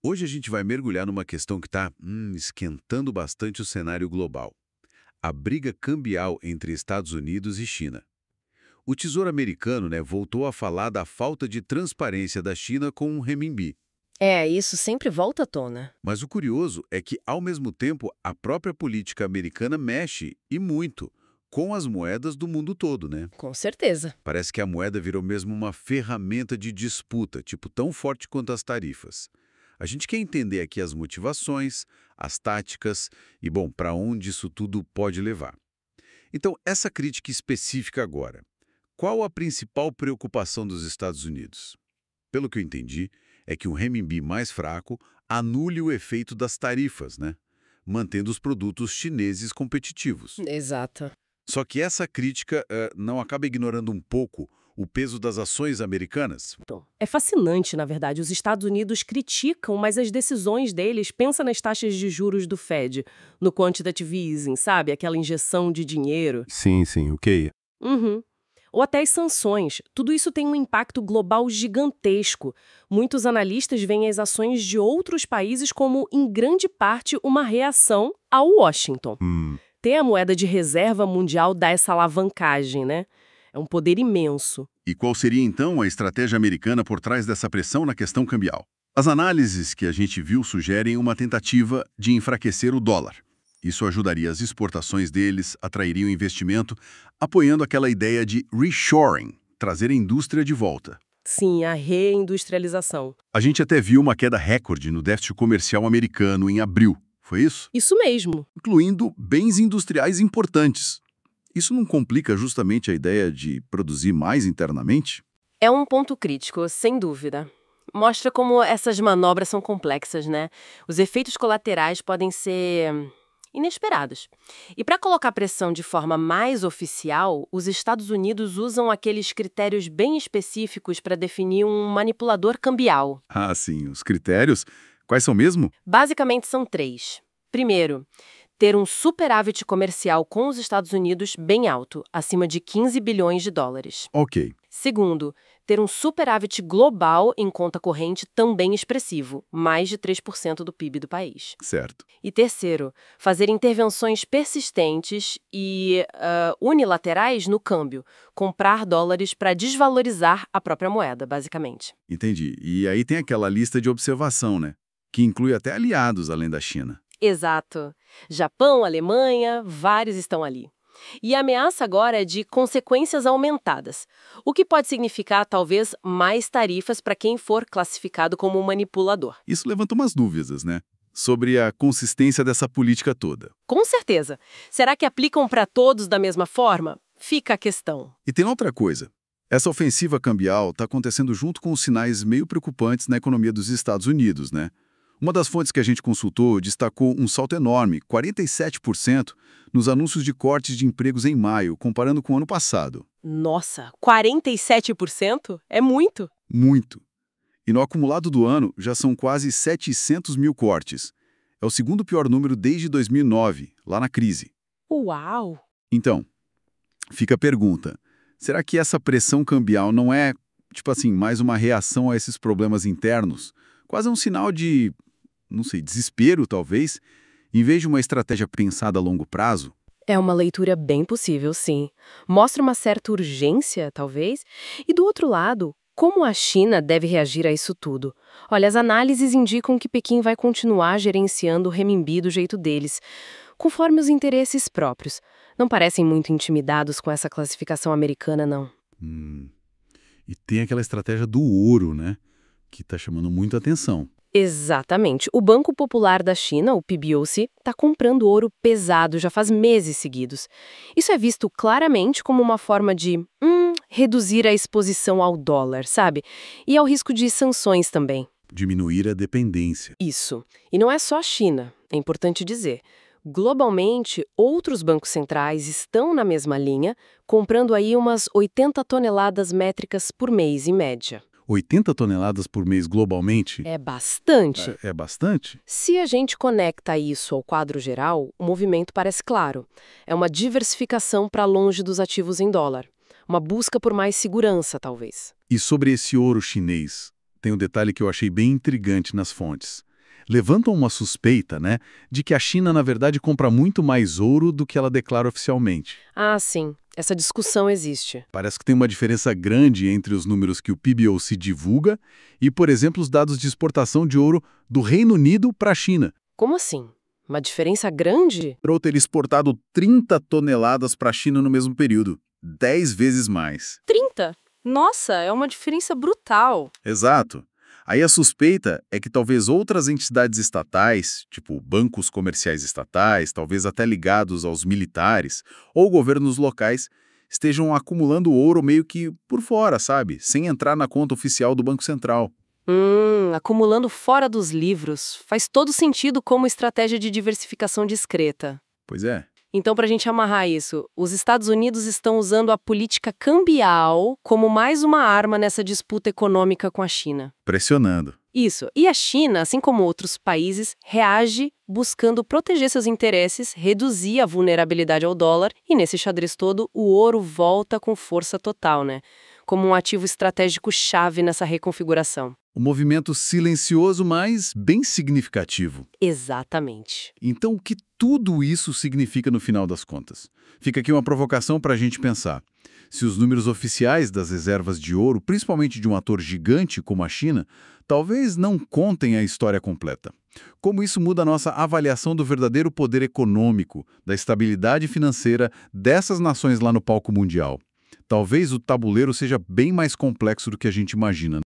Hoje a gente vai mergulhar numa questão que está esquentando bastante o cenário global. A briga cambial entre Estados Unidos e China. O Tesouro Americano, voltou a falar da falta de transparência da China com o renminbi. É, isso sempre volta à tona. Mas o curioso é que, ao mesmo tempo, a própria política americana mexe, e muito, com as moedas do mundo todo, né? Com certeza. Parece que a moeda virou mesmo uma ferramenta de disputa, tipo, tão forte quanto as tarifas. A gente quer entender aqui as motivações, as táticas e, bom, para onde isso tudo pode levar. Então, essa crítica específica agora. Qual a principal preocupação dos Estados Unidos? Pelo que eu entendi, é que um renminbi mais fraco anule o efeito das tarifas, né? Mantendo os produtos chineses competitivos. Exato. Só que essa crítica não acaba ignorando um pouco o peso das ações americanas? É fascinante, na verdade. Os Estados Unidos criticam, mas as decisões deles, pensa nas taxas de juros do Fed, no quantitative easing, sabe? Aquela injeção de dinheiro. Sim, sim, ok. Uhum. Ou até as sanções. Tudo isso tem um impacto global gigantesco. Muitos analistas veem as ações de outros países como, em grande parte, uma reação ao Washington. Ter a moeda de reserva mundial dá essa alavancagem, né? É um poder imenso. E qual seria então a estratégia americana por trás dessa pressão na questão cambial? As análises que a gente viu sugerem uma tentativa de enfraquecer o dólar. Isso ajudaria as exportações deles, atrairia o investimento, apoiando aquela ideia de reshoring, trazer a indústria de volta. Sim, a reindustrialização. A gente até viu uma queda recorde no déficit comercial americano em abril, foi isso? Isso mesmo. Incluindo bens industriais importantes. Isso não complica justamente a ideia de produzir mais internamente? É um ponto crítico, sem dúvida. Mostra como essas manobras são complexas, né? Os efeitos colaterais podem ser inesperados. E para colocar pressão de forma mais oficial, os Estados Unidos usam aqueles critérios bem específicos para definir um manipulador cambial. Ah, sim, os critérios. Quais são mesmo? Basicamente são três. Primeiro, ter um superávit comercial com os Estados Unidos bem alto, acima de 15 bilhões de dólares. Ok. Segundo, ter um superávit global em conta corrente também expressivo, mais de 3% do PIB do país. Certo. E terceiro, fazer intervenções persistentes e unilaterais no câmbio, comprar dólares para desvalorizar a própria moeda, basicamente. Entendi. E aí tem aquela lista de observação, né? Que inclui até aliados além da China. Exato. Japão, Alemanha, vários estão ali. E a ameaça agora é de consequências aumentadas, o que pode significar, talvez, mais tarifas para quem for classificado como um manipulador. Isso levanta umas dúvidas, né? Sobre a consistência dessa política toda. Com certeza. Será que aplicam para todos da mesma forma? Fica a questão. E tem outra coisa. Essa ofensiva cambial está acontecendo junto com os sinais meio preocupantes na economia dos Estados Unidos, né? Uma das fontes que a gente consultou destacou um salto enorme, 47%, nos anúncios de cortes de empregos em maio, comparando com o ano passado. Nossa, 47%? É muito. Muito. E no acumulado do ano já são quase 700 mil cortes. É o segundo pior número desde 2009, lá na crise. Uau! Então, fica a pergunta, será que essa pressão cambial não é, mais uma reação a esses problemas internos? Quase um sinal de, não sei, desespero, talvez, em vez de uma estratégia pensada a longo prazo? É uma leitura bem possível, sim. Mostra uma certa urgência, talvez. E do outro lado, como a China deve reagir a isso tudo? Olha, as análises indicam que Pequim vai continuar gerenciando o renminbi do jeito deles, conforme os interesses próprios. Não parecem muito intimidados com essa classificação americana, não. E tem aquela estratégia do ouro, né? Que está chamando muita atenção. Exatamente. O Banco Popular da China, o PBOC, está comprando ouro pesado já faz meses seguidos. Isso é visto claramente como uma forma de reduzir a exposição ao dólar, sabe? E ao risco de sanções também. Diminuir a dependência. Isso. E não é só a China, é importante dizer. Globalmente, outros bancos centrais estão na mesma linha, comprando aí umas 80 toneladas métricas por mês, em média. 80 toneladas por mês globalmente? É bastante. É bastante? Se a gente conecta isso ao quadro geral, o movimento parece claro. É uma diversificação para longe dos ativos em dólar. Uma busca por mais segurança, talvez. E sobre esse ouro chinês, tem um detalhe que eu achei bem intrigante nas fontes. levantam uma suspeita, né, de que a China, na verdade, compra muito mais ouro do que ela declara oficialmente. Ah, sim. Essa discussão existe. Parece que tem uma diferença grande entre os números que o PBOC divulga e, por exemplo, os dados de exportação de ouro do Reino Unido para a China. Como assim? Uma diferença grande? Ou ter exportado 30 toneladas para a China no mesmo período, 10 vezes mais. 30? Nossa, é uma diferença brutal. Exato. Aí a suspeita é que talvez outras entidades estatais, tipo bancos comerciais estatais, talvez até ligados aos militares, ou governos locais, estejam acumulando ouro meio que por fora, sabe? Sem entrar na conta oficial do Banco Central. Acumulando fora dos livros. Faz todo sentido como estratégia de diversificação discreta. Pois é. Então, para a gente amarrar isso, os Estados Unidos estão usando a política cambial como mais uma arma nessa disputa econômica com a China. Pressionando. Isso. E a China, assim como outros países, reage buscando proteger seus interesses, reduzir a vulnerabilidade ao dólar e, nesse xadrez todo, o ouro volta com força total, né? Como um ativo estratégico chave nessa reconfiguração. Um movimento silencioso, mas bem significativo. Exatamente. Então, o que tudo isso significa no final das contas? Fica aqui uma provocação para a gente pensar. Se os números oficiais das reservas de ouro, principalmente de um ator gigante como a China, talvez não contem a história completa. Como isso muda a nossa avaliação do verdadeiro poder econômico, da estabilidade financeira dessas nações lá no palco mundial? Talvez o tabuleiro seja bem mais complexo do que a gente imagina.